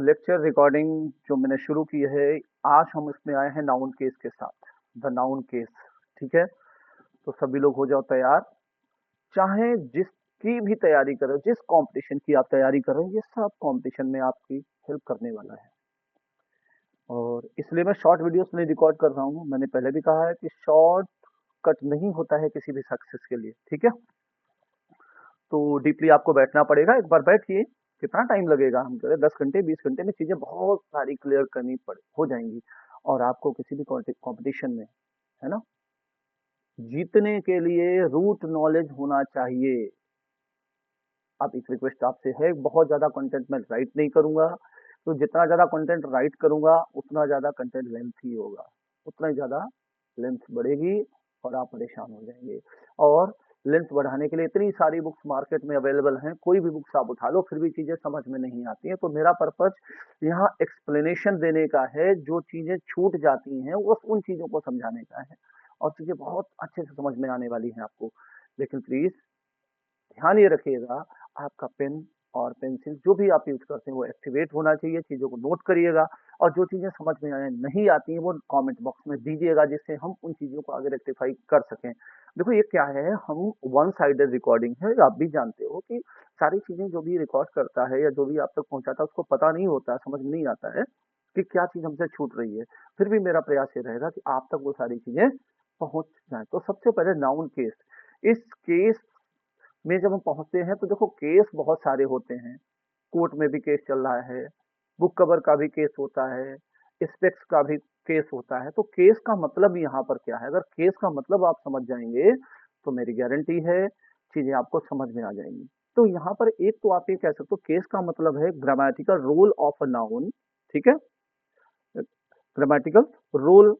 Lecture recording जो मैंने शुरू की है, आज हम इसमें आए हैं नाउन केस के साथ। The noun case. ठीक है, तो सभी लोग हो जाओ तैयार। चाहे जिसकी भी तैयारी करो, जिस कंपटीशन की आप तैयारी कर रहे हो, ये सब कंपटीशन में आपकी हेल्प करने वाला है। और इसलिए मैं शॉर्ट वीडियोस नहीं रिकॉर्ड कर रहा हूँ। मैंने पहले भी कहा है कि शॉर्ट कट नहीं होता है किसी भी सक्सेस के लिए। ठीक है, तो डीपली आपको बैठना पड़ेगा। एक बार बैठिए, कितना टाइम लगेगा, हम कह रहे 10 घंटे 20 घंटे में चीजें बहुत सारी क्लियर करनी पड़े हो जाएंगी। और आपको किसी भी कंपटीशन में, है ना, जीतने के लिए रूट नॉलेज होना चाहिए। अब एक रिक्वेस्ट आपसे है, बहुत ज्यादा कंटेंट मैं राइट नहीं करूंगा, तो जितना ज्यादा कंटेंट राइट करूंगा उतना ज्यादा कंटेंट लेंथ ही होगा, उतना ही ज्यादा लेंथ बढ़ेगी और आप परेशान हो जाएंगे। और लेंथ बढ़ाने के लिए इतनी सारी बुक्स मार्केट में अवेलेबल हैं, कोई भी बुक्स आप उठा लो फिर भी चीजें समझ में नहीं आती हैं। तो मेरा पर्पज यहाँ एक्सप्लेनेशन देने का है, जो चीजें छूट जाती हैं वो उन चीजों को समझाने का है, और चीजें बहुत अच्छे से समझ में आने वाली हैं आपको। लेकिन प्लीज ध्यान ये रखिएगा, आपका पेन और पेंसिल जो भी आप यूज करते हैं वो एक्टिवेट होना चाहिए। चीजों को नोट करिएगा, और जो चीजें समझ में आए नहीं आती हैं वो कमेंट बॉक्स में दीजिएगा, जिससे हम उन चीजों को आगे रेक्टिफाई कर सकें। देखो ये क्या है, हम वन साइडेड रिकॉर्डिंग है, आप भी जानते हो कि सारी चीजें जो भी रिकॉर्ड करता है या जो भी आप तक पहुंचाता है उसको पता नहीं होता है, समझ में नहीं आता है कि क्या चीज हमसे छूट रही है। फिर भी मेरा प्रयास ये रहेगा कि आप तक वो सारी चीजें पहुंच जाए। तो सबसे पहले नाउन केस। इस केस में जब हम पहुंचते हैं तो देखो केस बहुत सारे होते हैं। कोर्ट में भी केस चल रहा है, बुक कवर का भी केस होता है, स्पेक्स का भी केस होता है। तो केस का मतलब यहाँ पर क्या है, अगर केस का मतलब आप समझ जाएंगे तो मेरी गारंटी है चीजें आपको समझ में आ जाएंगी। तो यहाँ पर एक तो आप ये कह सकते हो, केस का मतलब है grammatical role of a noun. ठीक है, grammatical role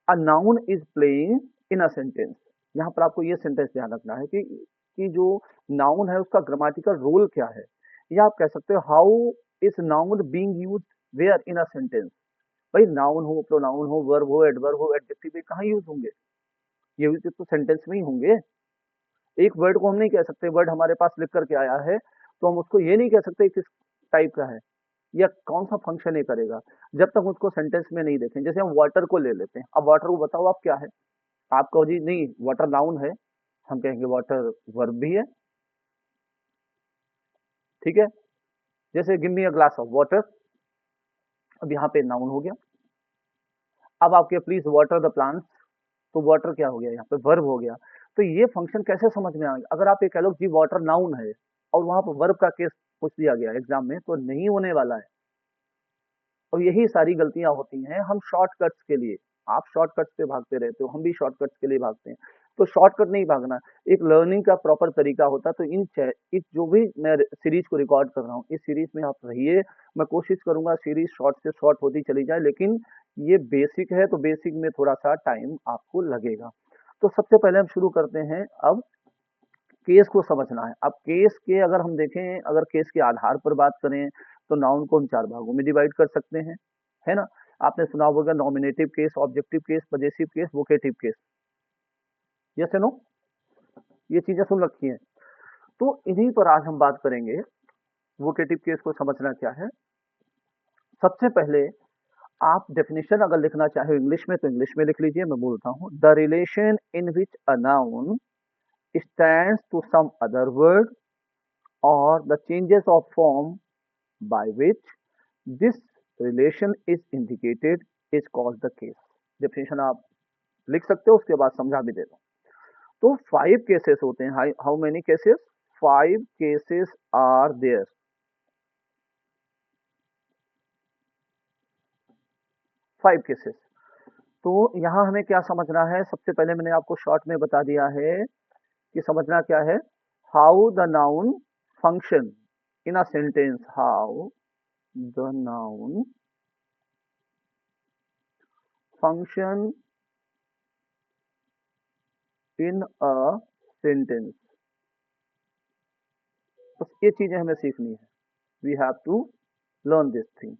a noun is playing in a sentence. यहाँ पर आपको ये सेंटेंस ध्यान रखना है कि जो नाउन है उसका ग्रामेटिकल रोल क्या है। या आप कह सकते हो how is noun being used where in a sentence. भाई नाउन हो, प्रोनाउन हो, वर्ब हो, एडवर्ब हो, एडजेक्टिव कहाँ यूज होंगे, ये भी तो सेंटेंस में ही होंगे। एक वर्ड को हम नहीं कह सकते, वर्ड हमारे पास लिख करके आया है तो हम उसको ये नहीं कह सकते किस टाइप का है या कौन सा फंक्शन ये करेगा, जब तक उसको सेंटेंस में नहीं देखें। जैसे हम वाटर को ले लेते हैं, अब वाटर को बताओ आप क्या है। आप कहो जी नहीं वाटर नाउन है, हम कहेंगे वाटर वर्ब भी है। ठीक है, जैसे give me a glass of water, अब यहाँ पे नाउन हो गया। अब आपके प्लीज वाटर द प्लांट्स, तो वाटर क्या हो गया, यहाँ पे वर्ब हो गया। तो ये फंक्शन कैसे समझ में आएगा, अगर आप ये कह लो जी वाटर नाउन है और वहां पर वर्ब का केस पूछ दिया गया एग्जाम में, तो नहीं होने वाला है। और यही सारी गलतियां होती हैं हम शॉर्टकट्स के लिए। आप शॉर्टकट्स पे भागते रहते हो, हम भी शॉर्टकट्स के लिए भागते हैं। तो शॉर्टकट नहीं भागना, एक लर्निंग का प्रॉपर तरीका होता है। तो इस जो भी मैं सीरीज को रिकॉर्ड कर रहा हूँ, इस सीरीज में आप रहिए। मैं कोशिश करूंगा सीरीज शॉर्ट से शॉर्ट होती चली जाए, लेकिन ये बेसिक है तो बेसिक में थोड़ा सा टाइम आपको लगेगा। तो सबसे पहले हम शुरू करते हैं। अब केस को समझना है। अब केस के अगर हम देखें, अगर केस के आधार पर बात करें तो नाउन को हम 4 भागों में डिवाइड कर सकते हैं, है ना। आपने सुना होगा nominative case, objective case, possessive case, vocative case. Yes या नो, ये चीजें सुन रखी हैं। तो इन्हीं पर आज हम बात करेंगे। वोकेटिव केस को समझना क्या है, सबसे पहले आप डेफिनेशन अगर लिखना चाहे इंग्लिश में तो इंग्लिश में लिख लीजिए, मैं बोलता हूँ। The relation in which a noun stands to some other word or the changes of form by which this relation is indicated is called the case। Definition आप लिख सकते हो, उसके बाद समझा भी देता हूं। तो 5 केसेस होते हैं। How many cases, 5 cases are there. 5 cases. तो यहां हमें क्या समझना है, सबसे पहले मैंने आपको शॉर्ट में बता दिया है कि समझना क्या है। How the noun function in a sentence, how the noun function in a sentence. बस ये चीजें हमें सीखनी है। We have to learn this thing.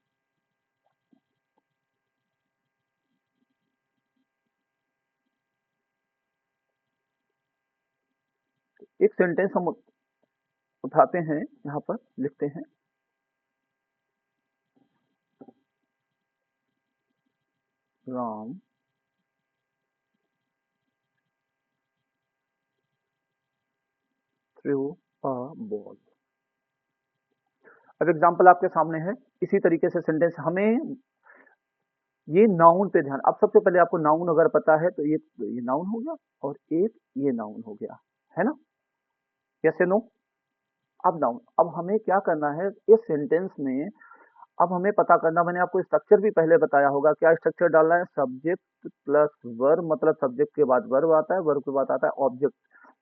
एक सेंटेंस हम उठाते हैं, यहाँ पर लिखते हैं। Ram threw a ball. अब एग्जाम्पल आपके सामने है, इसी तरीके से सेंटेंस हमें ये नाउन पे ध्यान। अब सबसे पहले आपको नाउन अगर पता है तो ये नाउन हो गया और एक ये नाउन हो गया, है ना? यस या नो? अब नाउन, अब हमें क्या करना है इस सेंटेंस में, अब हमें पता करना, मैंने आपको स्ट्रक्चर भी पहले बताया होगा, क्या स्ट्रक्चर डालना है? सब्जेक्ट प्लस वर्ब, मतलब सब्जेक्ट के बाद वर्ब आता है, वर्ब के बाद आता है ऑब्जेक्ट।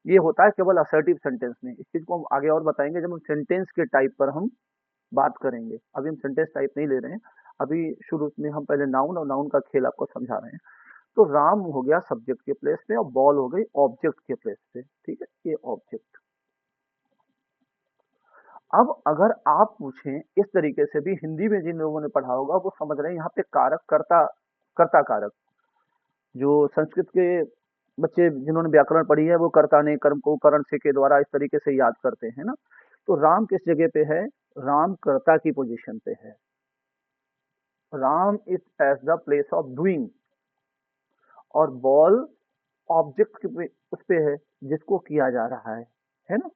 ये होता है केवल असर्टिव सेंटेंस में, इस चीज को हम आगे और बताएंगे जब हम सेंटेंस के टाइप पर हम बात करेंगे। अभी हम सेंटेंस टाइप नहीं ले रहे हैं, अभी शुरू में हम पहले नाउन और नाउन का खेल आपको समझा रहे हैं। तो राम हो गया सब्जेक्ट के प्लेस पे और बॉल हो गई ऑब्जेक्ट के प्लेस पे, ठीक है, ये ऑब्जेक्ट। अब अगर आप पूछें इस तरीके से भी, हिंदी में जिन लोगों ने पढ़ा होगा वो समझ रहे हैं यहाँ पे कारक कर्ता, कर्ता कारक, जो संस्कृत के बच्चे जिन्होंने व्याकरण पढ़ी है वो कर्ता ने कर्म को करण से के द्वारा इस तरीके से याद करते हैं ना। तो राम किस जगह पे है? राम कर्ता की पोजीशन पे है। Ram is at the place of doing और बॉल ऑब्जेक्ट उस पे है जिसको किया जा रहा है ना?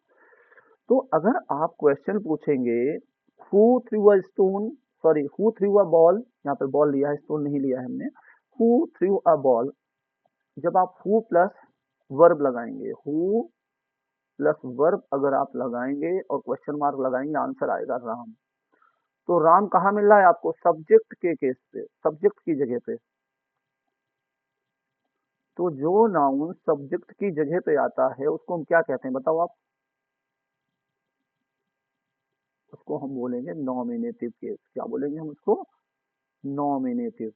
तो अगर आप क्वेश्चन पूछेंगे who through a stone, sorry who through a ball, यहाँ पे बॉल लिया है, स्टोन नहीं लिया है हमने, हु थ्रू अ बॉल, जब आप हु प्लस वर्ब लगाएंगे, हु प्लस वर्ब अगर आप लगाएंगे और क्वेश्चन मार्क लगाएंगे, आंसर आएगा राम। तो राम कहाँ मिल रहा है आपको? सब्जेक्ट के केस पे, सब्जेक्ट की जगह पे। तो जो नाउन सब्जेक्ट की जगह पे आता है उसको हम क्या कहते हैं बताओ आप? उसको हम बोलेंगे नॉमिनेटिव केस। क्या बोलेंगे हम उसको? नॉमिनेटिव,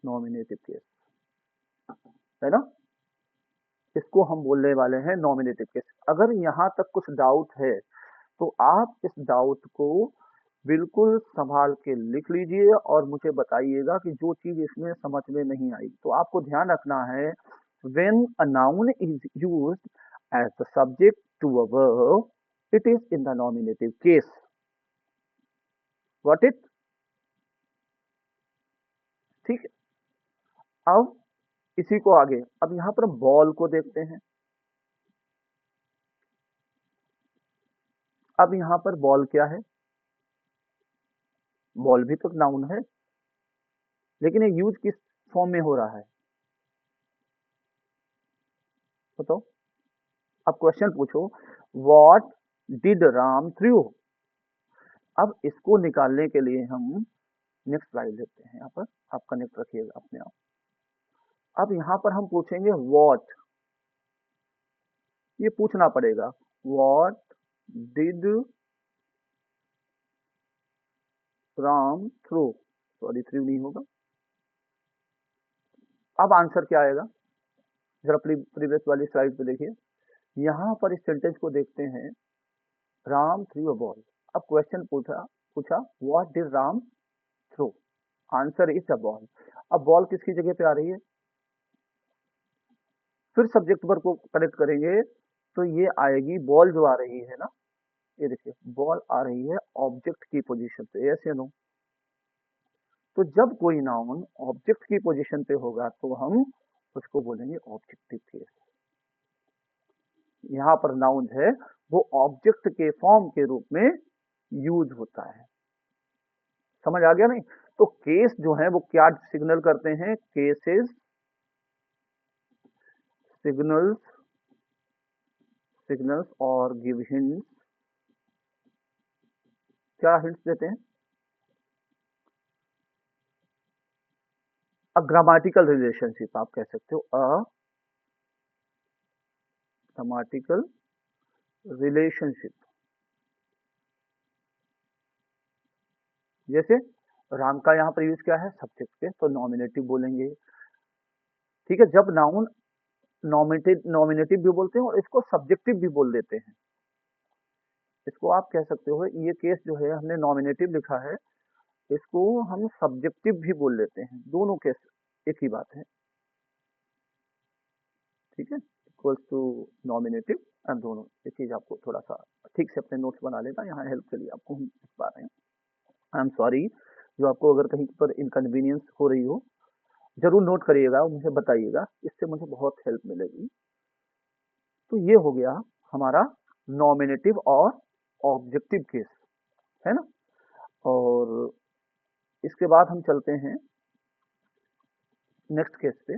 नॉमिनेटिव केस, है ना? इसको हम बोलने वाले हैं नॉमिनेटिव केस। अगर यहाँ तक कुछ डाउट है तो आप इस डाउट को बिल्कुल संभाल के लिख लीजिए और मुझे बताइएगा कि जो चीज इसमें समझ में नहीं आई। तो आपको ध्यान रखना है, when a noun is used as the subject to a verb, it is in the nominative case. Got it? ठीक है। अब इसी को आगे, अब यहाँ पर बॉल को देखते हैं। अब यहाँ पर बॉल क्या है? बॉल भी तो नाउन है, लेकिन ये यूज किस फॉर्म में हो रहा है बताओ? अब क्वेश्चन पूछो, व्हाट डिड राम थ्रू। अब इसको निकालने के लिए हम नेक्स्ट स्लाइड लेते हैं, यहाँ पर आप कनेक्ट रखिएगा अपने आप। अब यहाँ पर हम पूछेंगे व्हाट, ये पूछना पड़ेगा, what did Ram through, sorry through नहीं होगा। अब आंसर क्या आएगा? जरा प्रीवियस वाली स्लाइड पे देखिए, यहाँ पर इस सेंटेंस को देखते हैं, राम थ्रू अ बॉल। अब क्वेश्चन पूछा पूछा what did Ram through, answer is a ball. अब बॉल किसकी जगह पे आ रही है? फिर सब्जेक्ट वर्ब को कनेक्ट करेंगे तो ये आएगी, बॉल जो आ रही है ना, ये देखिए बॉल आ रही है ऑब्जेक्ट की पोजीशन पे, यस या नो? तो जब कोई नाउन ऑब्जेक्ट की पोजीशन पे होगा तो हम उसको बोलेंगे ऑब्जेक्टिव केस। यहाँ पर नाउन है वो ऑब्जेक्ट के फॉर्म के रूप में यूज होता है। समझ आ गया नहीं? तो केस जो है वो क्या सिग्नल करते हैं? केसेस सिग्नल्स, सिग्नल्स और गिव हिंट्स। क्या हिंट्स देते हैं? अ ग्रामेटिकल रिलेशनशिप आप कह सकते हो, अ ग्रामेटिकल रिलेशनशिप। जैसे राम का यहाँ पर यूज क्या है? सब्जेक्ट पे, तो नॉमिनेटिव बोलेंगे। ठीक है, जब नाउन नॉमिनेटिव, नॉमिनेटिव भी बोलते हैं और इसको सब्जेक्टिव भी बोल देते हैं। इसको आप कह सकते हो, ये केस जो है हमने नॉमिनेटिव लिखा है, इसको हम सब्जेक्टिव भी बोल लेते हैं। दोनों केस एक ही बात है, ठीक है, इक्वल्स टू नॉमिनेटिव एंड दोनों। ये चीज आपको थोड़ा सा ठीक से अपने नोट्स बना लेना, यहाँ हेल्प के लिए आपको हम लिख पा रहे हैं। आई एम सॉरी, जो आपको अगर कहीं पर इनकन्वीनियंस हो रही हो, जरूर नोट करिएगा और मुझे बताइएगा, इससे मुझे बहुत हेल्प मिलेगी। तो ये हो गया हमारा नॉमिनेटिव और ऑब्जेक्टिव केस, है ना। और इसके बाद हम चलते हैं नेक्स्ट केस पे।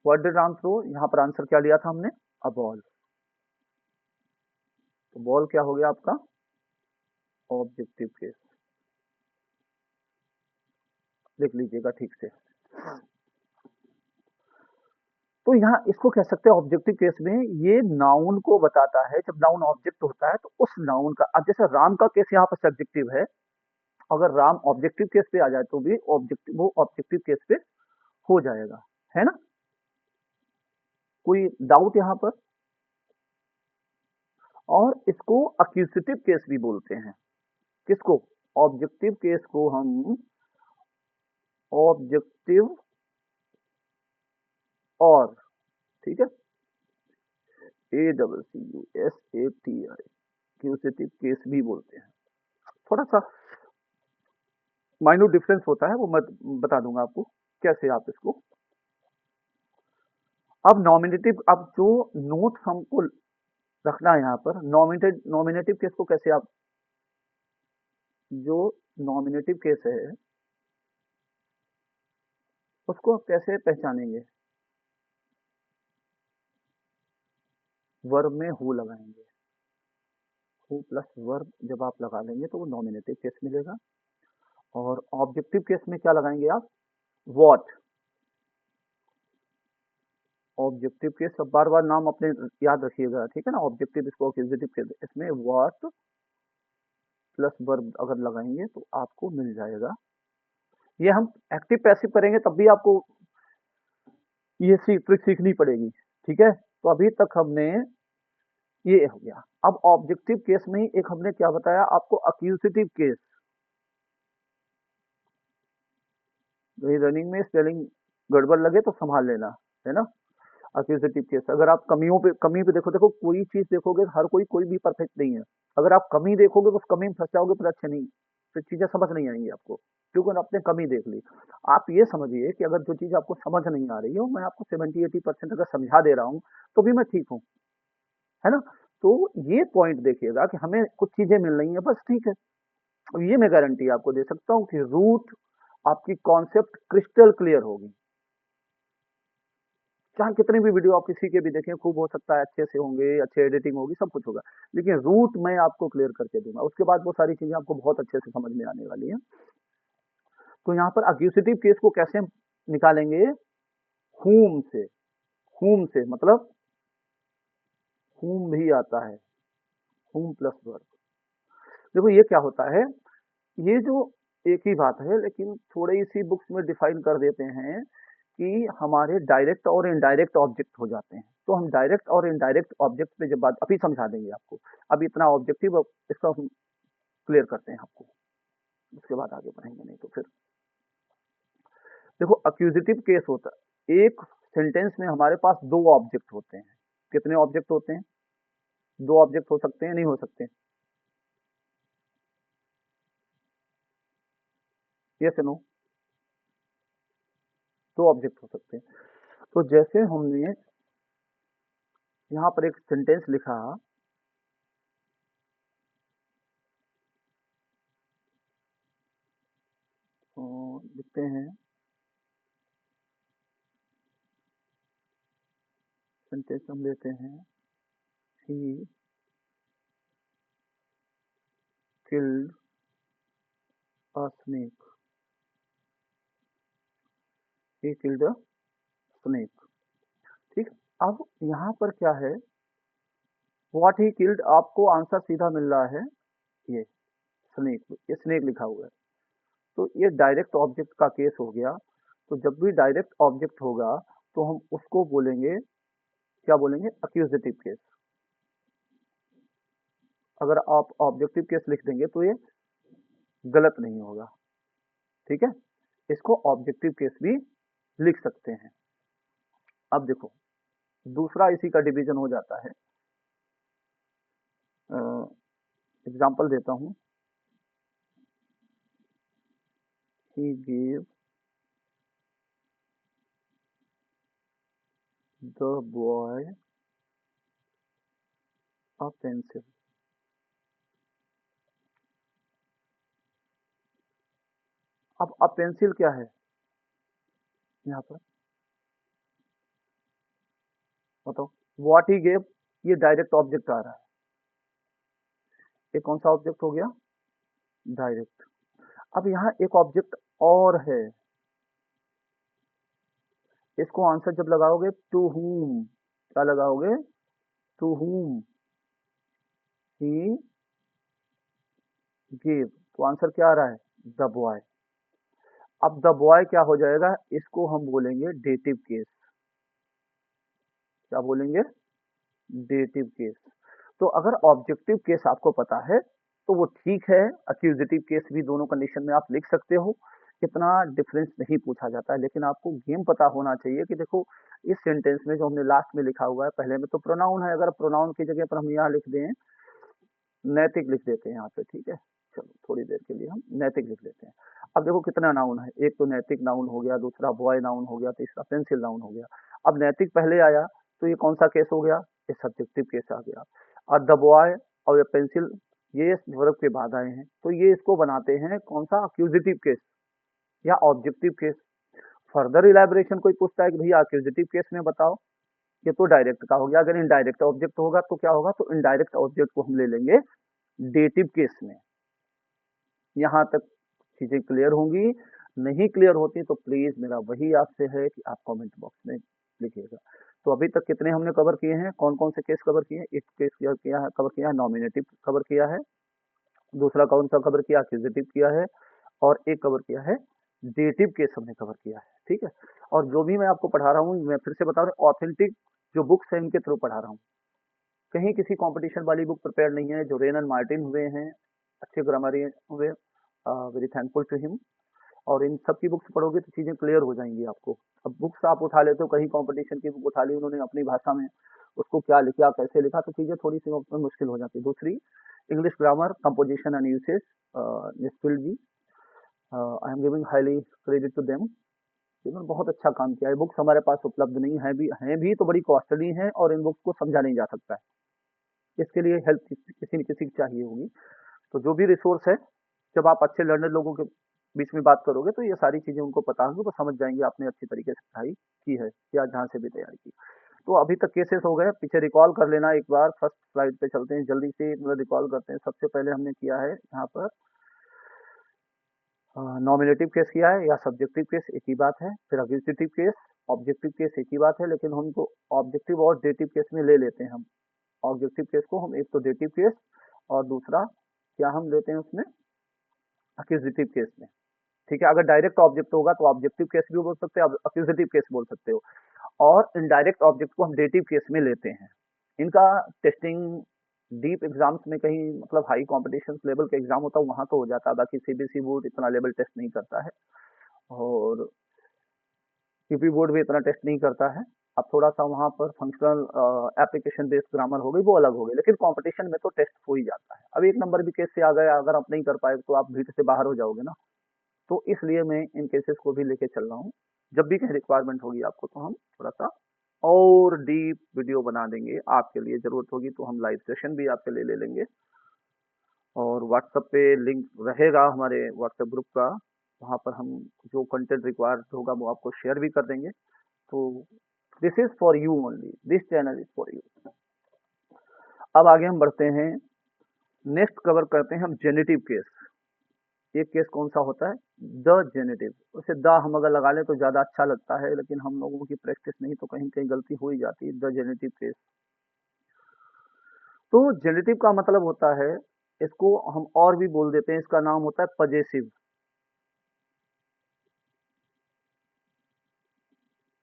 व्हाट डिड राम थ्रो, यहाँ पर आंसर क्या लिया था हमने, अ बॉल। तो बॉल क्या हो गया आपका, ऑब्जेक्टिव केस, लिख लीजिएगा ठीक से। तो यहाँ इसको कह सकते हैं ऑब्जेक्टिव केस में, ये नाउन को बताता है। जब नाउन ऑब्जेक्ट होता है तो उस नाउन का, अब जैसे राम का केस यहाँ पर सब्जेक्टिव है, अगर राम ऑब्जेक्टिव केस पे आ जाए तो भी ऑब्जेक्टिव, वो ऑब्जेक्टिव केस पे हो जाएगा, है ना। कोई डाउट यहाँ पर। और इसको अक्यूजिटिव केस भी बोलते हैं। किसको, ऑब्जेक्टिव केस को हम ऑब्जेक्टिव और, ठीक है, ACCUSATI, एक्यूजिटिव केस भी बोलते हैं। थोड़ा सा माइन्यूट डिफरेंस होता है, वो मैं बता दूंगा आपको कैसे आप इसको। अब नॉमिनेटिव, अब जो नोट हमको रखना है यहाँ पर, नॉमिनेटिव केस को कैसे आप, जो नॉमिनेटिव केस है उसको आप कैसे पहचानेंगे, वर्ब में हु लगाएंगे, हु प्लस वर्ब जब आप लगा लेंगे तो वो नॉमिनेटिव केस मिलेगा। और ऑब्जेक्टिव केस में क्या लगाएंगे आप, वॉट। ऑब्जेक्टिव केस, सब बार बार नाम अपने याद रखिएगा, ठीक है ना। ऑब्जेक्टिव, इसको एक्यूजिटिव केस, इसमें वॉट प्लस वर्ब अगर लगाएंगे तो आपको मिल जाएगा। ये हम एक्टिव पैसिव करेंगे तब भी आपको ये ट्रिक सीखनी पड़ेगी, ठीक है। तो अभी तक हमने, ये हो गया। अब ऑब्जेक्टिव केस में ही एक हमने क्या बताया आपको, अक्यूजिटिव केस। रनिंग में स्पेलिंग गड़बड़ लगे तो संभाल लेना, है ना। अक्यूजिटिव केस, अगर आप कमियों पे, कमी पे देखो, देखो कोई चीज देखोगे, हर कोई भी परफेक्ट नहीं है। अगर आप कमी देखोगे तो उस कमी में फंस जाओगे, फिर अच्छे नहीं, फिर चीजें समझ नहीं आएंगी आपको, क्योंकि आपने कमी देख ली। आप ये समझिए कि अगर जो चीज आपको समझ नहीं आ रही हो, मैं आपको 70-80% अगर समझा दे रहा हूँ तो भी मैं ठीक हूँ, है ना। तो ये पॉइंट देखिएगा कि हमें कुछ चीजें मिल रही है, बस ठीक है। अब ये मैं गारंटी आपको दे सकता हूँ कि रूट आपकी कॉन्सेप्ट क्रिस्टल क्लियर होगी। चाहे कितने भी वीडियो आप किसी के भी देखें, खूब हो सकता है अच्छे से होंगे, अच्छे एडिटिंग होगी, सब कुछ होगा, लेकिन रूट मैं आपको क्लियर करके दूंगा। उसके बाद वो सारी चीजें आपको बहुत अच्छे से समझ में आने वाली है। तो यहाँ पर अक्यूजिटिव केस को कैसे निकालेंगे, हुम से। हुम से मतलब हुम भी आता है, हुम प्लस वर्ब। देखो ये क्या होता है, ये जो एक ही बात है, लेकिन थोड़ी सी बुक्स में डिफाइन कर देते हैं कि हमारे डायरेक्ट और इनडायरेक्ट ऑब्जेक्ट हो जाते हैं। तो हम डायरेक्ट और इनडायरेक्ट ऑब्जेक्ट पे जब बात, अभी समझा देंगे आपको। अभी इतना ऑब्जेक्टिव इसका हम क्लियर करते हैं आपको, उसके बाद आगे बढ़ेंगे, नहीं तो फिर देखो अक्यूजिटिव केस होता है, एक सेंटेंस में हमारे पास दो ऑब्जेक्ट होते हैं। कितने ऑब्जेक्ट होते हैं, दो ऑब्जेक्ट हो सकते हैं, नहीं हो सकते, ये सुनो, दो ऑब्जेक्ट हो सकते हैं। तो जैसे हमने यहाँ पर एक सेंटेंस लिखा, लिखते हैं, सेंटेंस हम लेते हैं, ही killed a snake, he killed a snake, ठीक। अब यहाँ पर क्या है, व्हाट ही किल्ड, आपको आंसर सीधा मिल रहा है, ये स्नेक, ये स्नेक लिखा हुआ है। तो ये डायरेक्ट ऑब्जेक्ट का केस हो गया। तो जब भी डायरेक्ट ऑब्जेक्ट होगा तो हम उसको बोलेंगे, क्या बोलेंगे, अक्यूजिटिव केस। अगर आप ऑब्जेक्टिव केस लिख देंगे तो ये गलत नहीं होगा, ठीक है। इसको ऑब्जेक्टिव केस भी लिख सकते हैं। अब देखो दूसरा इसी का डिवीजन हो जाता है, एग्जाम्पल देता हूं, he gave the boy a pencil। अब a pencil क्या है यहाँ पर, बताओ। what he gave, ये डायरेक्ट ऑब्जेक्ट आ रहा है, ये कौन सा ऑब्जेक्ट हो गया, डायरेक्ट। अब यहाँ एक ऑब्जेक्ट और है, इसको आंसर जब लगाओगे टू whom, क्या लगाओगे, टू whom he gave, तो आंसर क्या आ रहा है, द बॉय। अब द बॉय क्या हो जाएगा, इसको हम बोलेंगे डेटिव केस, क्या बोलेंगे, डेटिव केस। तो अगर ऑब्जेक्टिव केस आपको पता है तो वो ठीक है, अक्यूजेटिव केस भी दोनों कंडीशन में आप लिख सकते हो, कितना डिफरेंस नहीं पूछा जाता है। लेकिन आपको गेम पता होना चाहिए कि देखो इस सेंटेंस में जो हमने लास्ट में लिखा हुआ है, पहले में तो प्रोनाउन है, अगर प्रोनाउन की जगह पर हम यहाँ लिख दें नैतिक, लिख देते हैं यहाँ पे, ठीक है, चलो थोड़ी देर के लिए हम नैतिक लिख लेते हैं। अब देखो कितना नाउन है, एक तो नैतिक नाउन हो गया, दूसरा बॉय नाउन हो गया, तीसरा पेंसिल नाउन हो गया। अब नैतिक पहले आया तो ये कौन सा केस हो गया, ये सब्जेक्टिव केस आ गया। और द बॉय और ये पेंसिल, ये वर्ब के बाद आए हैं, तो ये इसको बनाते हैं कौन सा, अक्यूजिटिव केस या ऑब्जेक्टिव केस। फर्दर इलेबोरेशन कोई पूछता है कि भैया अक्यूजिटिव केस में बताओ, ये तो डायरेक्ट का हो गया। अगर इनडायरेक्ट ऑब्जेक्ट होगा तो क्या होगा, तो इनडायरेक्ट ऑब्जेक्ट को हम ले लेंगे डेटिव केस में। यहाँ तक चीजें क्लियर होंगी, नहीं क्लियर होती तो प्लीज मेरा वही आपसे है कि आप कमेंट बॉक्स में लिखिएगा। तो अभी तक कितने हमने कवर किए हैं, कौन कौन से केस कवर किए हैं, एक केस किया है, कवर किया है, नॉमिनेटिव कवर किया है, दूसरा कौन सा कवर किया, एक्यूजेटिव किया है, और एक कवर किया है डेटिव केस हमने कवर किया है, ठीक है। और जो भी मैं आपको पढ़ा रहा हूँ, मैं फिर से बता रहा हूँ, ऑथेंटिक जो बुक्स है इनके थ्रू पढ़ा रहा हूँ, कहीं किसी कंपटीशन वाली बुक प्रिपेयर नहीं है। जो रेन एंड मार्टिन हुए हैं, अच्छे ग्रामरियन हुए, वेरी थैंकफुल टू हिम। और इन सब की बुक्स पढ़ोगे तो चीजें क्लियर हो जाएंगी आपको। अब बुक्स आप उठा लेते हो, कहीं कंपटीशन की बुक उठा ली उन्होंने अपनी भाषा में, उसको क्या लिखा कैसे लिखा, तो चीजें थोड़ी सी उसमें मुश्किल हो जाती है। दूसरी, English grammar, composition and usage, Nesfield ji, I am giving highly credit to them, इन्होंने बहुत अच्छा काम किया है। बुक्स हमारे पास उपलब्ध नहीं है, भी हैं भी तो बड़ी कॉस्टली हैं, और इन बुक्स को समझा नहीं जा सकता है, इसके लिए हेल्प किसी न किसी की चाहिए होगी। तो जो भी रिसोर्स है, जब आप अच्छे लर्नर लोगों के बीच में बात करोगे तो ये सारी चीजें उनको पता होंगी, वो समझ जाएंगे आपने अच्छी तरीके से पढ़ाई की है या जहाँ से भी तैयारी की। तो अभी तक केसेस हो गए, पीछे रिकॉल कर लेना एक बार। फर्स्ट स्लाइड पे चलते हैं, जल्दी से मतलब रिकॉल करते हैं। सबसे पहले हमने किया है यहाँ पर नॉमिनेटिव केस किया है या सब्जेक्टिव केस, एक ही बात है। फिर अक्यूजिटिव केस, ऑब्जेक्टिव केस, एक ही बात है, लेकिन हमको ऑब्जेक्टिव और डेटिव केस में ले लेते हैं हम। ऑब्जेक्टिव केस को हम एक तो डेटिव केस और दूसरा क्या हम लेते हैं उसमें, अक्यूजिटिव केस में, ठीक है। अगर डायरेक्ट ऑब्जेक्ट होगा तो ऑब्जेक्टिव केस भी बोल सकते हो, अक्यूजिटिव केस बोल सकते हो, और इनडायरेक्ट ऑब्जेक्ट को हम डेटिव केस में लेते हैं। इनका टेस्टिंग डीप एग्जाम्स में कहीं मतलब हाई कॉम्पिटिशन लेवल का एग्जाम होता है वहां तो हो जाता है, बाकी सीबीएसई बोर्ड इतना लेवल टेस्ट नहीं करता है, और यूपी बोर्ड भी इतना टेस्ट नहीं करता है। अब थोड़ा सा वहां पर फंक्शनल एप्लीकेशन बेस्ड ग्रामर हो गई, वो अलग हो गई, लेकिन कंपटीशन में तो टेस्ट हो ही जाता है। अब एक नंबर भी केस से आ गया, अगर आप नहीं कर पाए तो आप भीड़ से बाहर हो जाओगे ना। तो इसलिए मैं इन केसेस को भी लेके चल रहा हूँ। जब भी कहीं रिक्वायरमेंट होगी आपको तो हम थोड़ा सा और डीप वीडियो बना देंगे, आपके लिए जरूरत होगी तो हम लाइव सेशन भी आपके लिए ले लेंगे। और व्हाट्सएप पे लिंक रहेगा हमारे व्हाट्सएप ग्रुप का, वहाँ पर हम जो कंटेंट रिक्वायर्ड होगा वो आपको शेयर भी कर देंगे। तो this is for you only, this channel is for you. अब आगे हम बढ़ते हैं, नेक्स्ट कवर करते हैं हम जेनेटिव केस। एक केस कौन सा होता है, द जेनेटिव। उसे द हम अगर लगा लें तो ज्यादा अच्छा लगता है, लेकिन हम लोगों की प्रैक्टिस नहीं तो कहीं कहीं गलती हो ही जाती है। द जेनेटिव केस, तो जेनेटिव का मतलब होता है, इसको हम और भी बोल देते हैं, इसका नाम होता है पजेसिव।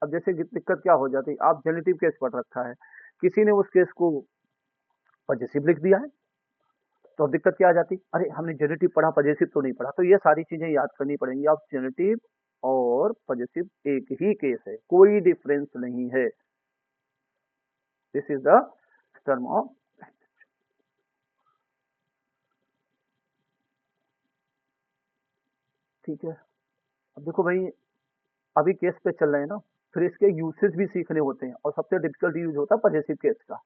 अब जैसे दिक्कत क्या हो जाती है, आप जेनेटिव केस पढ़ रखा है, किसी ने उस केस को पजेसिव लिख दिया है, तो अब दिक्कत क्या आ जाती, अरे हमने जेनेटिव पढ़ा पजेसिव तो नहीं पढ़ा। तो ये सारी चीजें याद करनी पड़ेंगी। आप जेनेटिव और पजेसिव एक ही केस है, कोई डिफरेंस नहीं है। This is the term of, ठीक है। अब देखो भाई, अभी केस पे चल रहे हैं ना, फिर इसके यूसेज भी सीखने होते हैं, और सबसे डिफिकल्ट यूज होता है पजेसिव केस का,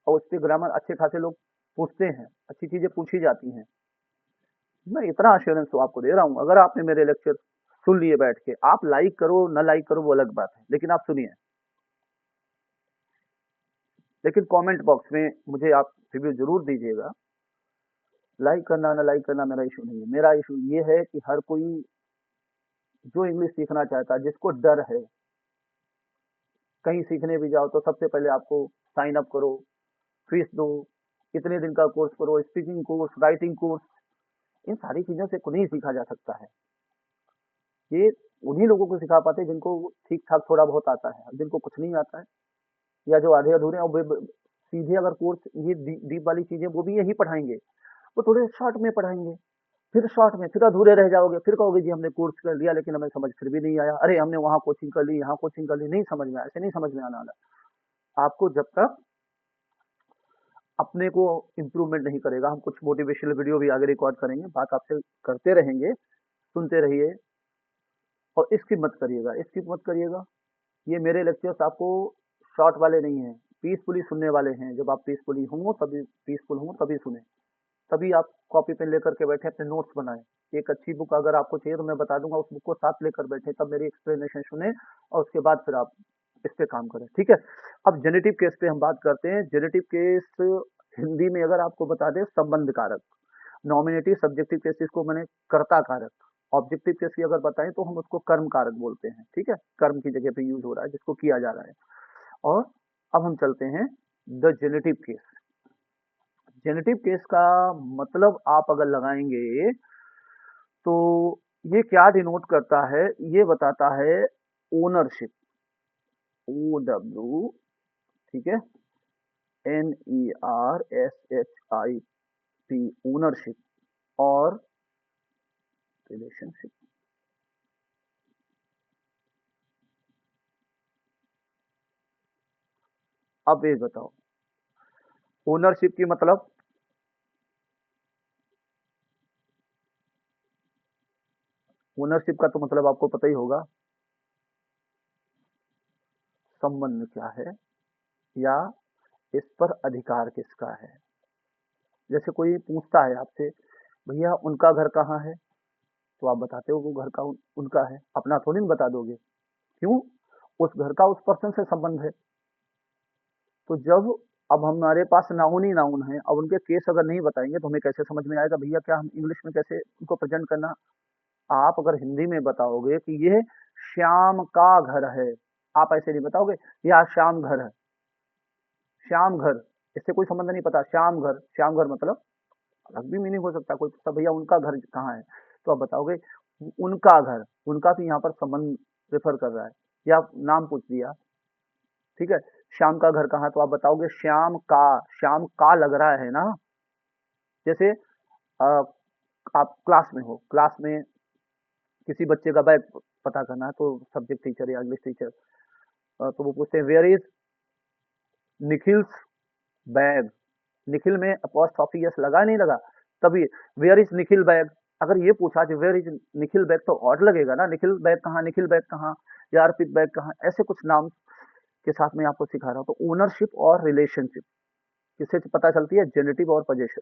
और उस पे ग्रामर अच्छे खासे लोग पूछते हैं, अच्छी चीजें पूछी जाती हैं। मैं इतना अश्योरेंस तो आपको दे रहा हूँ, अगर आपने मेरे लेक्चर सुन लिए बैठ के, आप लाइक करो ना लाइक करो वो अलग बात है, लेकिन आप सुनिए। लेकिन कमेंट बॉक्स में मुझे आप रिव्यू जरूर दीजिएगा। लाइक करना ना लाइक करना मेरा इशू नहीं है, मेरा इशू ये है कि हर कोई जो इंग्लिश सीखना चाहता है, जिसको डर है, कहीं सीखने भी जाओ तो सबसे पहले आपको साइन अप करो, फीस दो, इतने दिन का कोर्स करो, स्पीकिंग कोर्स, राइटिंग कोर्स, इन सारी चीजों से कुछ नहीं सीखा जा सकता है। ये उन्हीं लोगों को सिखा पाते हैं जिनको ठीक ठाक थोड़ा बहुत आता है, जिनको कुछ नहीं आता है, या जो आधे अधूरे हैं, और सीधे अगर कोर्स ये डीप वाली चीजें वो भी यही पढ़ाएंगे, वो थोड़े शॉर्ट में पढ़ाएंगे, फिर शॉर्ट में फिर अधूरे रह जाओगे, फिर कहोगे जी हमने कोर्स कर लिया लेकिन हमें समझ फिर भी नहीं आया, अरे हमने वहां कोचिंग कर ली, यहाँ कोचिंग कर ली, नहीं समझ में आया, ऐसे नहीं समझ में आने वाला। आपको जब तक अपने को इम्प्रूवमेंट नहीं करेगा, हम कुछ मोटिवेशनल वीडियो भी आगे रिकॉर्ड करेंगे, बात आपसे करते रहेंगे, सुनते रहिए, और इसकी मत करिएगा, इसकी मत करिएगा। ये मेरे लेक्चर्स आपको शॉर्ट वाले नहीं हैं, पीसफुली सुनने वाले हैं। जब आप पीसफुली हों तभी, पीसफुल हों तभी सुने, तभी आप कॉपी पेन लेकर के बैठे अपने नोट्स बनाएं। एक अच्छी बुक अगर आपको चाहिए तो मैं बता दूंगा, उस बुक को साथ लेकर बैठे, तब मेरी एक्सप्लेनेशन सुने, और उसके बाद फिर आप इस पे काम करें, ठीक है। अब जेनेटिव केस पे हम बात करते हैं। जेनेटिव केस हिंदी में अगर आपको बता दें, संबंध कारक, नॉमिनेटिव सब्जेक्टिव केस इसको मैंने कर्ता कारक, ऑब्जेक्टिव केस की अगर बताएं तो हम उसको कर्म कारक बोलते हैं, ठीक है, कर्म की जगह पे यूज हो रहा है, जिसको किया जा रहा है। और अब हम चलते हैं the generative case. Generative case का मतलब आप अगर लगाएंगे तो ये क्या डिनोट करता है, ये बताता है ओनरशिप, ओ डब्ल्यू, ठीक है, NERSHIP, ओनरशिप और रिलेशनशिप। अब ये बताओ, ओनरशिप की मतलब, ओनरशिप का तो मतलब आपको पता ही होगा, संबंध क्या है, या इस पर अधिकार किसका है। जैसे कोई पूछता है आपसे, भैया उनका घर कहाँ है, तो आप बताते हो वो घर का उनका है, अपना थोड़ी ना बता दोगे, क्यों, उस घर का उस पर्सन से संबंध है। तो जब, अब हमारे पास नाउन ही नाउन है, अब उनके केस अगर नहीं बताएंगे तो हमें कैसे समझ में आएगा भैया, क्या हम इंग्लिश में कैसे उनको प्रेजेंट करना। आप अगर हिंदी में बताओगे कि ये श्याम का घर है, आप ऐसे नहीं बताओगे यह श्याम घर है, श्याम घर, इससे कोई संबंध नहीं, पता श्याम घर, श्याम घर मतलब अलग भी मीनिंग हो सकता है। कोई पूछता भैया उनका घर कहाँ है, तो आप बताओगे उनका घर, उनका भी यहाँ पर संबंध रेफर कर रहा है, या नाम पूछ दिया, ठीक है, श्याम का घर कहाँ है, तो आप बताओगे श्याम का, श्याम का लग रहा है ना। जैसे आप क्लास में हो, क्लास में किसी बच्चे का बैग पता करना है, तो सब्जेक्ट टीचर या इंग्लिश टीचर, तो वो पूछते हैं where is Nikhil's bag, Nikhil में अपॉस्ट्रोफी एस लगा नहीं लगा, तभी वेयर इज निखिल बैग। अगर ये पूछा कि वेयर इज निखिल बैग तो ऑड लगेगा ना, निखिल बैग कहाँ, निखिल बैग कहाँ, या अर्पित बैग कहाँ, ऐसे कुछ नाम के साथ में आपको सिखा रहा हूँ। तो ओनरशिप और रिलेशनशिप किससे पता चलती है, जेनेटिव और पोजेशन।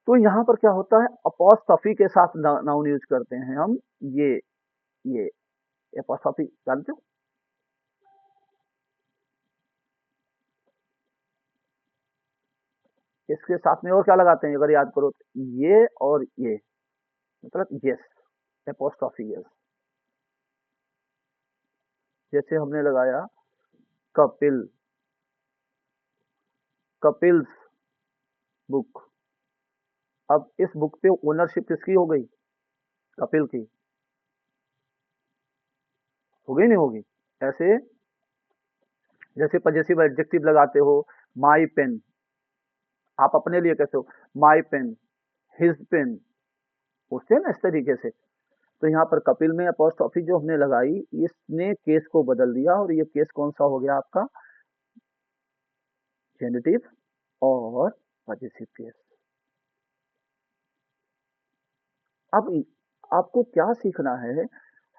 तो यहाँ पर क्या होता है, अपॉस्ट्रोफी के साथ नाउन यूज करते हैं हम, ये अपॉस्ट्रोफी जानते हो, इसके साथ में और क्या लगाते हैं अगर याद करो तो, ये और ये, मतलब यस, एपोस्ट्रोफी यस। जैसे हमने लगाया कपिल, कपिल्स बुक, अब इस बुक पे ओनरशिप किसकी हो गई, कपिल की, होगी नहीं होगी। ऐसे जैसे पजेसिव एडजेक्टिव लगाते हो, माई पेन, आप अपने लिए कैसे हो, माई पेन, हिज पेन, पूछते हैं ना इस तरीके से। तो यहाँ पर कपिल में अपोस्ट्रोफी जो हमने लगाई, इसने केस को बदल दिया, और ये केस कौन सा हो गया आपका, जेनेटिव और पजेसिव केस। अब आपको क्या सीखना है,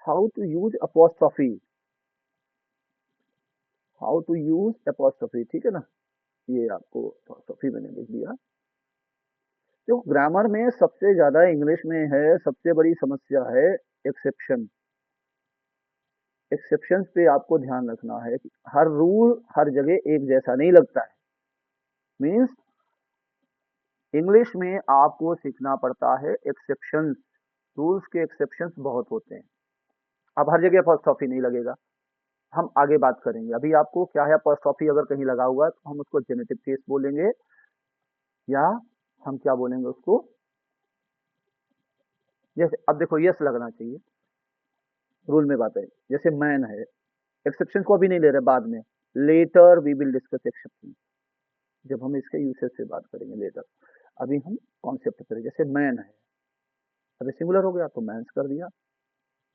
how to use apostrophe, how to use apostrophe, ठीक है ना। ये आपको अपॉस्ट्रॉफी मैंने लिख दिया। तो ग्रामर में सबसे ज्यादा इंग्लिश में है, सबसे बड़ी समस्या है एक्सेप्शन। एक्सेप्शंस पे आपको ध्यान रखना है कि हर रूल हर जगह एक जैसा नहीं लगता है। मीन्स इंग्लिश में आपको सीखना पड़ता है एक्सेप्शंस, रूल्स के एक्सेप्शंस बहुत होते हैं। अब हर जगह अपॉस्ट्रॉफी नहीं लगेगा, हम आगे बात करेंगे। अभी आपको क्या है, अपॉस्ट्रॉफी अगर कहीं लगा हुआ है तो हम उसको जेनेटिव केस बोलेंगे, या हम क्या बोलेंगे उसको, जैसे अब देखो यस लगना चाहिए, रूल में बात है। जैसे मैन है, एक्सेप्शन को अभी नहीं ले रहे, बाद में, later we will discuss exception, जब हम इसके यूसेज से बात करेंगे लेटर। अभी हम कॉन्सेप्ट करें। जैसे मैन है, अभी सिंगुलर हो गया तो मैंस कर दिया,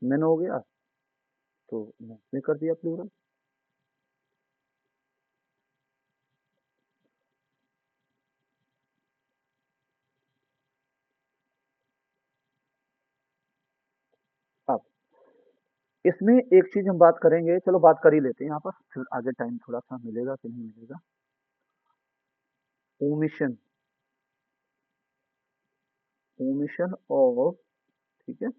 मैन हो गया तो मैंस ने कर दिया प्लूरल। अब इसमें एक चीज हम बात करेंगे, चलो बात कर ही लेते हैं यहाँ पर, फिर आगे टाइम थोड़ा सा मिलेगा कि नहीं मिलेगा। ओमिशन, ओमिशन ऑफ, ठीक है,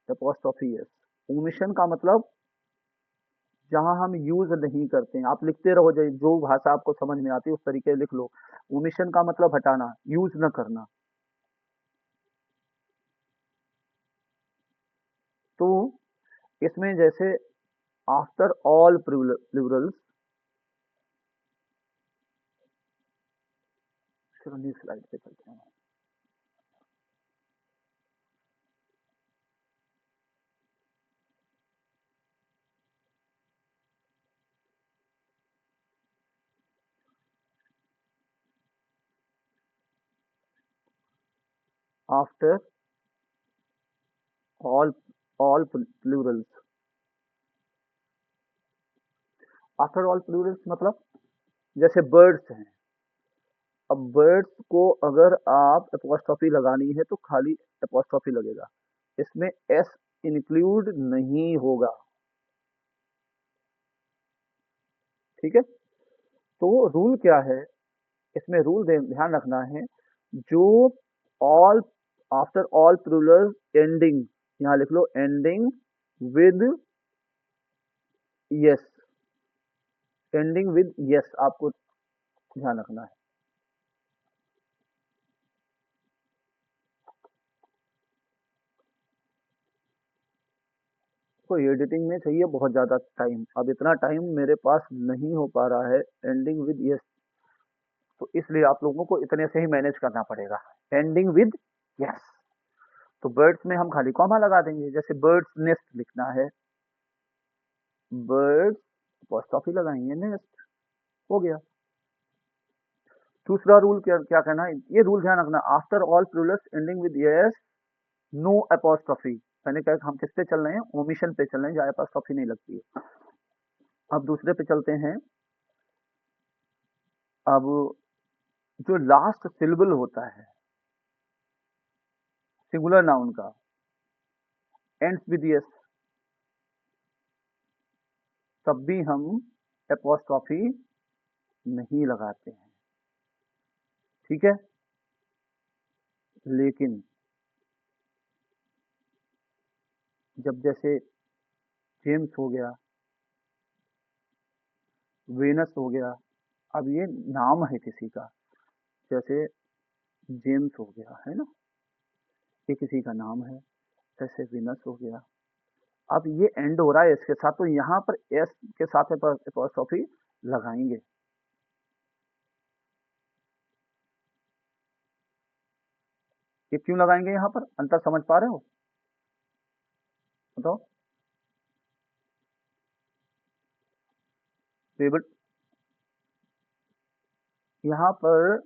एपॉस्ट्रोफी एस। ओमिशन का मतलब जहां हम यूज नहीं करते हैं, आप लिखते रहो, जो भाषा आपको समझ में आती है उस तरीके से लिख लो। ओमिशन का मतलब हटाना, यूज न करना। तो इसमें जैसे आफ्टर ऑल प्लूरल्स, चलो नेक्स्ट स्लाइड पे चलते हैं। After all, all Plurals, after all Plurals मतलब जैसे बर्ड्स हैं। अब बर्ड्स को अगर आप एपोस्ट्रोफी लगानी है तो खाली एपोस्ट्रोफी लगेगा, इसमें एस इंक्लूड नहीं होगा, ठीक है। तो रूल क्या है, इसमें रूल ध्यान रखना है, जो all, after all plural ending, यहां लिख लो ending with S, ending with S आपको ध्यान रखना है। तो एडिटिंग में चाहिए बहुत ज्यादा टाइम, अब इतना टाइम मेरे पास नहीं हो पा रहा है, एंडिंग विद यस, तो इसलिए आप लोगों को इतने से ही मैनेज करना पड़ेगा, एंडिंग विद यस। तो बर्ड्स में हम खाली कॉमा लगा देंगे, जैसे बर्ड्स नेस्ट लिखना है, बर्ड्स अपॉस्ट्रोफी लगाएंगे, नेस्ट, हो गया। दूसरा रूल क्या क्या कहना है, ये रूल ध्यान रखना, after all plurals ending with S, no apostrophe. मैंने कहा हम किस पे चल रहे हैं, ओमिशन पे चल रहे हैं, जहाँ अपॉस्ट्रोफी नहीं लगती है। अब दूसरे पे चलते हैं। अब जो लास्ट सिलेबल होता है सिंगुलर नाउन का, एंड्स विद यस, तब भी हम एपोस्ट्रॉफी नहीं लगाते हैं, ठीक है। लेकिन जब जैसे जेम्स हो गया, वेनस हो गया, अब ये नाम है किसी का, जैसे जेम्स हो गया है ना, ये किसी का नाम है, जैसे विनस हो गया। अब ये एंड हो रहा है इसके साथ, तो यहाँ पर एस के साथ एपोस्ट्रॉफी लगाएंगे। ये क्यों लगाएंगे, यहाँ पर अंतर समझ पा रहे हो, बताओ। टेबल, यहाँ पर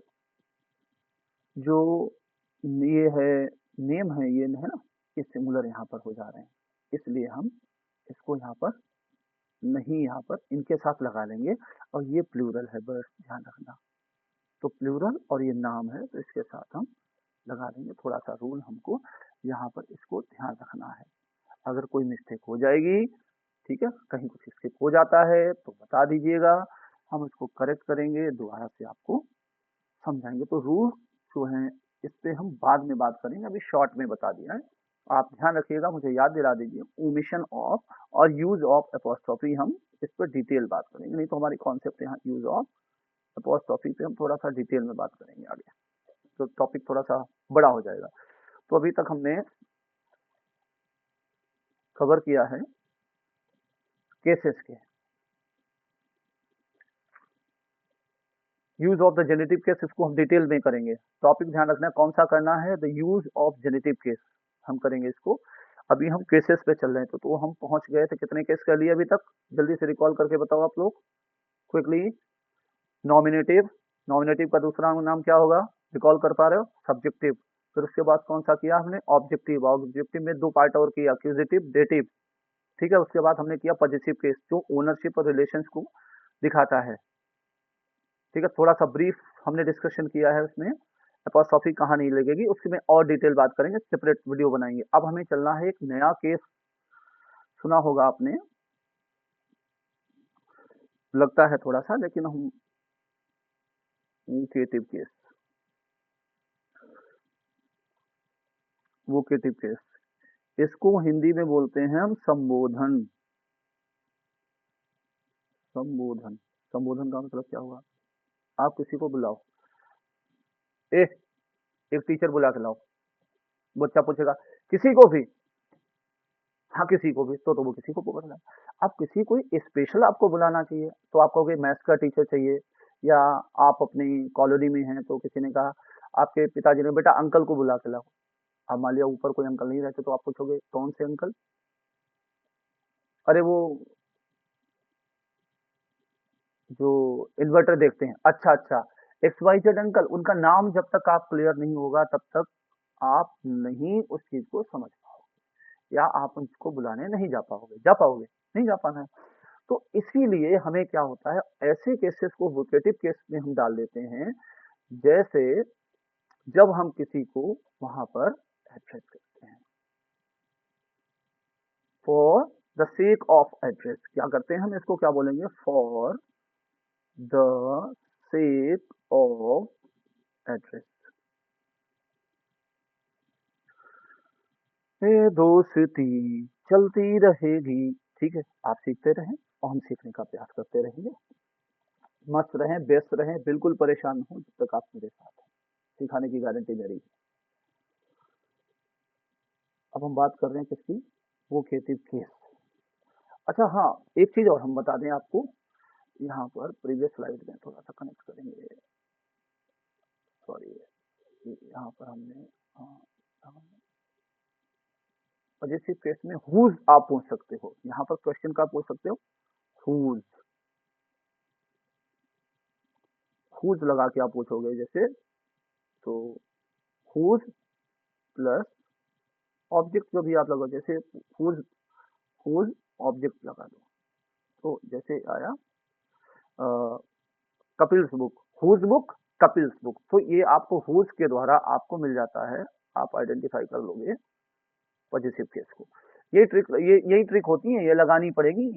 जो ये है, नेम है ये है ना, ये सिंगुलर यहाँ पर हो जा रहे हैं, इसलिए हम इसको यहाँ पर नहीं, यहाँ पर इनके साथ लगा लेंगे। और ये प्लूरल है, बस ध्यान रखना, तो प्लूरल और ये नाम है तो इसके साथ हम लगा देंगे, थोड़ा सा रूल हमको यहाँ पर इसको ध्यान रखना है। अगर कोई मिस्टेक हो जाएगी, ठीक है, कहीं कुछ स्किप हो जाता है तो बता दीजिएगा, हम इसको करेक्ट करेंगे, दोबारा से आपको समझाएंगे। तो रूल जो है इस पे हम बाद में बात करेंगे, अभी शॉर्ट में बता दिया है। आप ध्यान रखिएगा, मुझे याद दिला दीजिए, ओमिशन ऑफ और यूज ऑफ अपोस्ट्रोफी, हम इस पर डिटेल बात करेंगे, नहीं तो हमारी कॉन्सेप्ट यहाँ यूज ऑफ अपोस्ट्रोफी पे हम थोड़ा सा डिटेल में बात करेंगे आगे, तो टॉपिक थोड़ा सा बड़ा हो जाएगा। तो अभी तक हमने कवर किया है केसेस के, use of the generative case इसको हम डिटेल में करेंगे। टॉपिक ध्यान रखना कौन सा करना है, the use of generative case हम करेंगे इसको। अभी हम केसेस पे चल रहे हैं, तो हम पहुंच गए थे, कितने केस कर लिए अभी तक, जल्दी से रिकॉल करके बताओ आप लोग क्विकली। नॉमिनेटिव, नॉमिनेटिव का दूसरा नाम क्या होगा, रिकॉल कर पा रहे हो, सब्जेक्टिव। फिर उसके बाद कौन सा किया हमने, ऑब्जेक्टिव, ऑब्जेक्टिव में दो पार्ट और किया, एक्यूजेटिव, डेटिव, ठीक है। उसके बाद हमने किया पॉजिटिव केस, जो ओनरशिप और रिलेशंस को दिखाता है, ठीक है। थोड़ा सा ब्रीफ हमने डिस्कशन किया है उसमें, एपोस्ट्रोफी कहाँ नहीं लगेगी उसमें और डिटेल बात करेंगे, सेपरेट वीडियो बनाएंगे। अब हमें चलना है एक नया केस, सुना होगा आपने, लगता है थोड़ा सा, लेकिन हम वोकेटिव केस, वोकेटिव केस, इसको हिंदी में बोलते हैं हम संबोधन, संबोधन। संबोधन का मतलब क्या हुआ, आप किसी को बुलाओ, ए एक टीचर बुला के लाओ, बच्चा पूछेगा किसी को भी, हाँ किसी को भी, तो वो किसी को पकड़ना है। अब किसी कोई स्पेशल आपको बुलाना चाहिए, तो आपको कोई मैथ्स का टीचर चाहिए, या आप अपनी कॉलोनी में हैं तो किसी ने कहा आपके पिताजी ने बेटा अंकल को बुला के लाओ। अब मान लिया ऊपर कोई अंकल नहीं रहते, तो आप पूछोगे कौन से अंकल, अरे वो जो इन्वर्टर देखते हैं, अच्छा अच्छा, एक्स वाई जेड अंकल, उनका नाम जब तक आप क्लियर नहीं होगा तब तक आप नहीं उस चीज को समझ पाओगे, या आप उनको बुलाने नहीं जा पाओगे, जा पाओगे, नहीं जा पाना है। तो इसीलिए हमें क्या होता है, ऐसे केसेस को वोकेटिव केस में हम डाल देते हैं, जैसे जब हम किसी को वहां पर एड्रेस करते हैं, for the sake of address, क्या करते हैं हम इसको, क्या बोलेंगे, for the sake of address. ये दोस्ती चलती रहेगी, ठीक है, आप सीखते रहें और हम सीखने का प्रयास करते रहेंगे। मस्त रहें, व्यस्त रहें, बिल्कुल परेशान हो जब तक आप मेरे साथ हैं, सिखाने की गारंटी मेरी है। अब हम बात कर रहे हैं किसकी, वोकेटिव केस। अच्छा हाँ, एक चीज और हम बता दें आपको, यहाँ पर प्रीवियस स्लाइड में थोड़ा सा कनेक्ट करेंगे, सॉरी, यहाँ पर हमने पॉजिटिव केस में हुज आप पूछ सकते हो, यहाँ पर क्वेश्चन का पूछ सकते हो, हुज, हुज लगा के आप पूछोगे जैसे, तो हुज प्लस ऑब्जेक्ट जो भी आप लगाओ, जैसे हुज, हुज ऑब्जेक्ट लगा दो, तो जैसे आया Kapil's book, whose book, Kapil's book, तो ये आपको हुज के द्वारा आपको मिल जाता है, आप आइडेंटिफाई कर लोगे पॉजिटिव केस को। ये ट्रिक, ये यही ट्रिक होती है, ये लगानी पड़ेगी,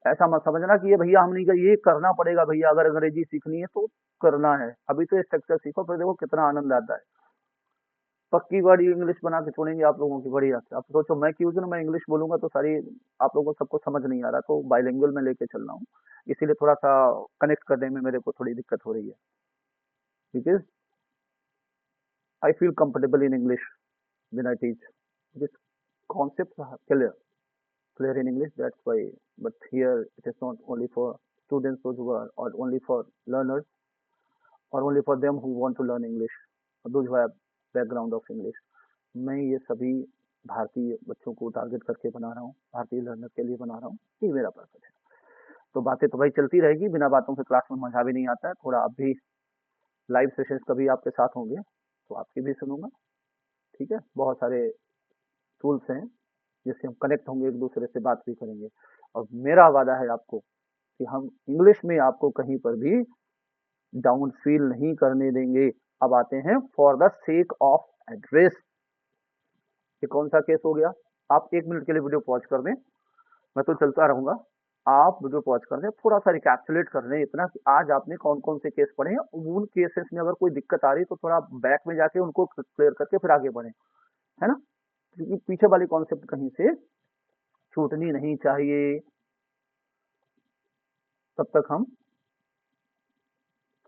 ऐसा मत समझना कि ये भैया हम नहीं कर, ये करना पड़ेगा भैया, अगर अंग्रेजी सीखनी है तो करना है, अभी तो स्ट्रक्चर सीखो, फिर देखो कितना आनंद आता है। पक्की गाड़ी इंग्लिश बना के छोड़ेंगे आप लोगों की, बढ़िया से। आप सोचो मैं क्यों ना, मैं इंग्लिश बोलूंगा तो सारी आप लोगों को सबको समझ नहीं आ रहा, तो बाइलिंगुअल में लेके चल रहा हूँ, इसीलिए थोड़ा सा कनेक्ट करने में मेरे को थोड़ी दिक्कत हो रही है, because I feel comfortable in English when I teach, this concepts are clear in English, that's why. But here it is not only for students, those who are, or only for learners, or only for them who want to learn English, or those who have background of English. मैं ये सभी भारतीय बच्चों को target करके बना रहा हूँ, भारतीय लर्नर के लिए बना रहा हूँ, ये मेरा पर्पज है। तो बातें तो भाई चलती रहेगी, बिना बातों के क्लास में मजा भी नहीं आता है, थोड़ा अब भी लाइव सेशंस कभी आपके साथ होंगे तो आपकी भी सुनूंगा, ठीक है। बहुत सारे टूल्स हैं जिससे हम कनेक्ट होंगे, एक दूसरे से बात भी करेंगे, और मेरा वादा है आपको कि हम इंग्लिश में आपको कहीं पर भी डाउन फील नहीं करने देंगे। अब आते हैं for the sake of address. ये कौन सा केस हो गया? आप 1 मिनट के लिए वीडियो पॉज कर दें, मैं तो चलता रहूंगा। आप वीडियो पॉज कर दें, थोड़ा सा रिकैप्सुलेट कर लें इतना कि आज आपने कौन कौन से केस पढ़े हैं, उन केसेस में अगर कोई दिक्कत आ रही तो थोड़ा बैक में जाके उनको क्लियर करके फिर आगे बढ़े, है ना? क्योंकि पीछे वाली कॉन्सेप्ट कहीं से छूटनी नहीं चाहिए। तब तक हम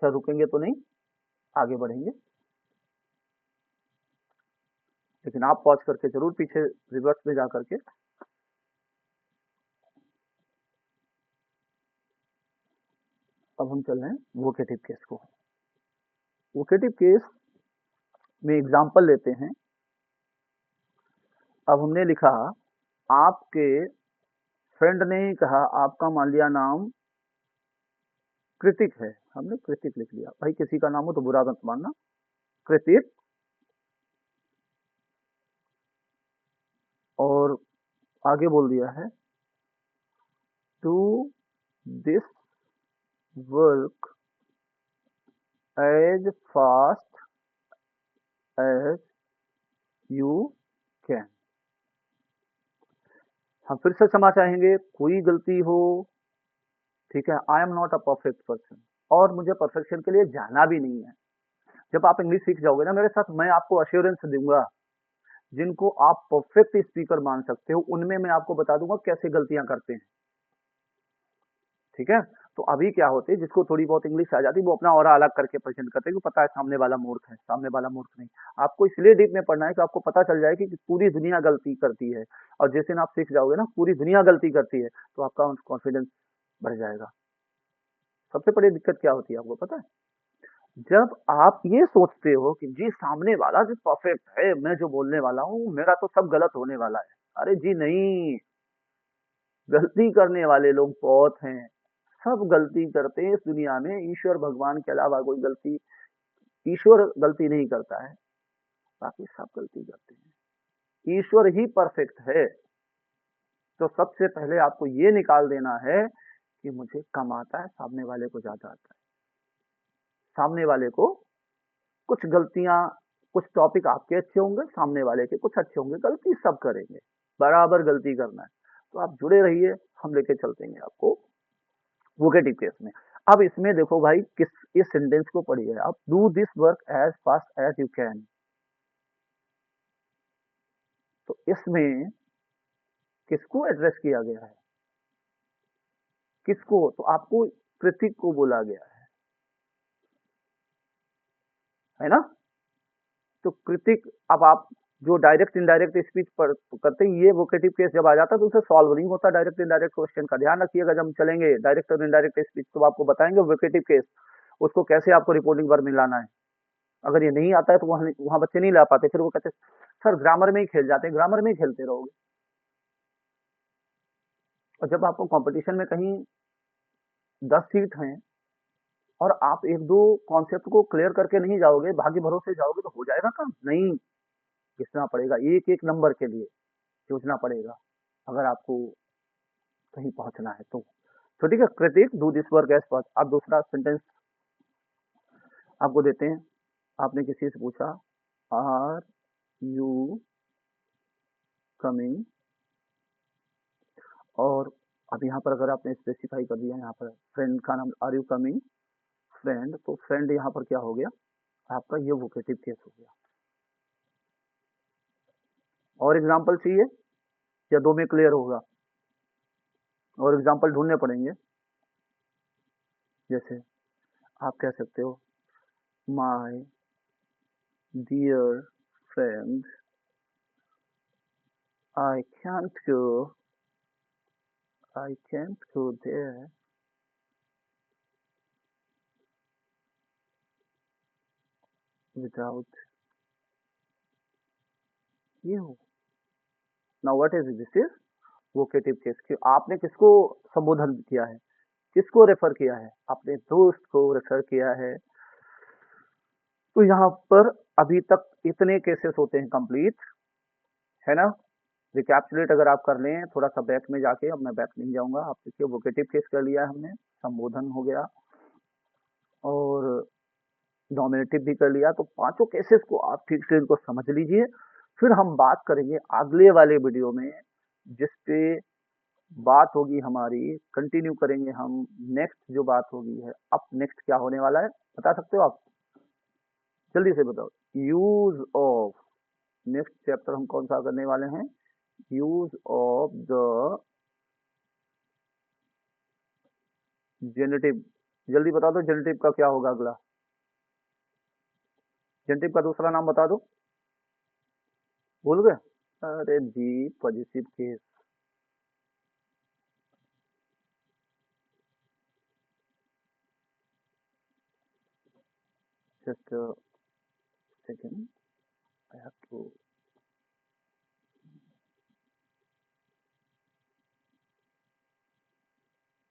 क्या रुकेंगे तो नहीं, आगे बढ़ेंगे। लेकिन आप पॉज करके जरूर पीछे रिवर्स में जा करके अब हम चल रहे हैं वोकेटिव केस को। वोकेटिव केस में एग्जांपल लेते हैं। अब हमने लिखा, आपके फ्रेंड ने ही कहा, आपका मान लिया नाम कृतिक है, हमने कृतिक लिख लिया। भाई किसी का नाम हो तो बुरा मत मानना, कृतिक। और आगे बोल दिया है, do this work as fast as you can. हम फिर से क्षमा चाहेंगे, कोई गलती हो, ठीक है, I am not a perfect person, और मुझे परफेक्शन के लिए जाना भी नहीं है। जब आप इंग्लिश सीख जाओगे ना मेरे साथ, मैं आपको अश्योरेंस दूंगा, जिनको आप परफेक्ट स्पीकर मान सकते हो उनमें मैं आपको बता दूंगा कैसे गलतियां करते हैं, ठीक है? तो अभी क्या होते है, जिसको थोड़ी बहुत इंग्लिश आ जाती है वो अपना और अलग करके प्रेजेंट करते हैं कि पता है सामने वाला मूर्ख है, सामने वाला मूर्ख नहीं। आपको इसलिए डीप में पढ़ना है कि आपको पता चल जाए कि पूरी दुनिया गलती करती है, और जिस दिन आप सीख जाओगे ना पूरी दुनिया गलती करती है तो आपका कॉन्फिडेंस बढ़ जाएगा। सबसे बड़ी दिक्कत क्या होती है आपको पता है? जब आप ये सोचते हो कि जी सामने वाला जो परफेक्ट है, मैं जो बोलने वाला हूँ मेरा तो सब गलत होने वाला है। अरे जी नहीं, गलती करने वाले लोग बहुत हैं, सब गलती करते हैं इस दुनिया में, ईश्वर भगवान के अलावा कोई गलती, ईश्वर गलती नहीं करता है, बाकी सब गलती करते हैं, ईश्वर ही परफेक्ट है। तो सबसे पहले आपको ये निकाल देना है कि मुझे कम आता है, सामने वाले को ज्यादा आता है। सामने वाले को कुछ गलतियां, कुछ टॉपिक आपके अच्छे होंगे, सामने वाले के कुछ अच्छे होंगे, गलती सब करेंगे, बराबर गलती करना है। तो आप जुड़े रहिए, हम लेके चलते हैं आपको वोकेटिव केस में। अब इसमें देखो भाई, किस इस सेंटेंस को पढ़िए आप, do this work as fast as you can. तो इसमें किसको एड्रेस किया गया है, किसको? तो आपको कृतिक को बोला गया है ना? तो कृतिक, अब आप जो डायरेक्ट इनडायरेक्ट स्पीच पर करते हैं, ये वोकेटिव केस जब आ जाता है तो उसे सॉल्व नहीं होता डायरेक्ट इनडायरेक्ट क्वेश्चन का। ध्यान रखिएगा, जब हम चलेंगे डायरेक्ट और इनडायरेक्ट स्पीच तो आपको बताएंगे वोकेटिव केस, उसको कैसे आपको रिपोर्टिंग वर्ब में लाना है। अगर ये नहीं आता है तो वहां वहां बच्चे नहीं ला पाते, फिर वो कहते सर ग्रामर में ही खेल जाते हैं, ग्रामर में ही खेलते रहोगे। और जब आपको कंपटीशन में कहीं 10 सीट हैं और आप एक दो कॉन्सेप्ट को क्लियर करके नहीं जाओगे, भाग्य भरोसे जाओगे, तो हो जाएगा काम? नहीं, घिसना पड़ेगा, एक एक नंबर के लिए सोचना पड़ेगा अगर आपको कहीं पहुंचना है तो ठीक है। Kritik do this work as fast. अब दूसरा सेंटेंस आपको देते हैं। आपने किसी से पूछा, आर यू कमिंग, और अब यहाँ पर अगर आपने स्पेसिफाई कर दिया, यहाँ पर फ्रेंड का नाम, आर यू कमिंग फ्रेंड, तो फ्रेंड यहाँ पर क्या हो गया आपका, ये वोकेटिव केस हो गया। और एग्जाम्पल चाहिए या दो में क्लियर होगा? और एग्जाम्पल ढूंढने पड़ेंगे। जैसे आप कह सकते हो, my dear friend, I can't go, I can't go there without you. Now what is this? Is vocative case. कि आपने किसको संबोधन किया है, किसको रेफर किया है? अपने दोस्त को रेफर किया है। तो यहाँ पर अभी तक इतने केसेस होते हैं कंप्लीट, है ना? रिकैप्चुलेट अगर आप कर लें थोड़ा सा बैक में जाके, अब मैं बैक नहीं जाऊंगा। आप देखिए, वोकेटिव केस कर लिया है हमने, संबोधन हो गया, और नॉमिनेटिव भी कर लिया। तो पांचों केसेस को आप ठीक से इनको समझ लीजिए। फिर हम बात करेंगे अगले वाले वीडियो में, जिसपे बात होगी हमारी, कंटिन्यू करेंगे हम। नेक्स्ट जो बात होगी है, अब नेक्स्ट क्या होने वाला है बता सकते हो आप? जल्दी से बताओ। यूज ऑफ, नेक्स्ट चैप्टर हम कौन सा करने वाले हैं? Use of the generative. जल्दी बता दो जेनेटिव का क्या होगा अगला। जेनेटिव का दूसरा नाम बता दो। भूल गए? अरे जी, positive case. Just second, I have to.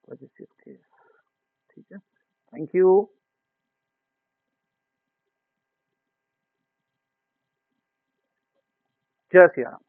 Positive case, ठीक है। Thank you. जय सिया राम।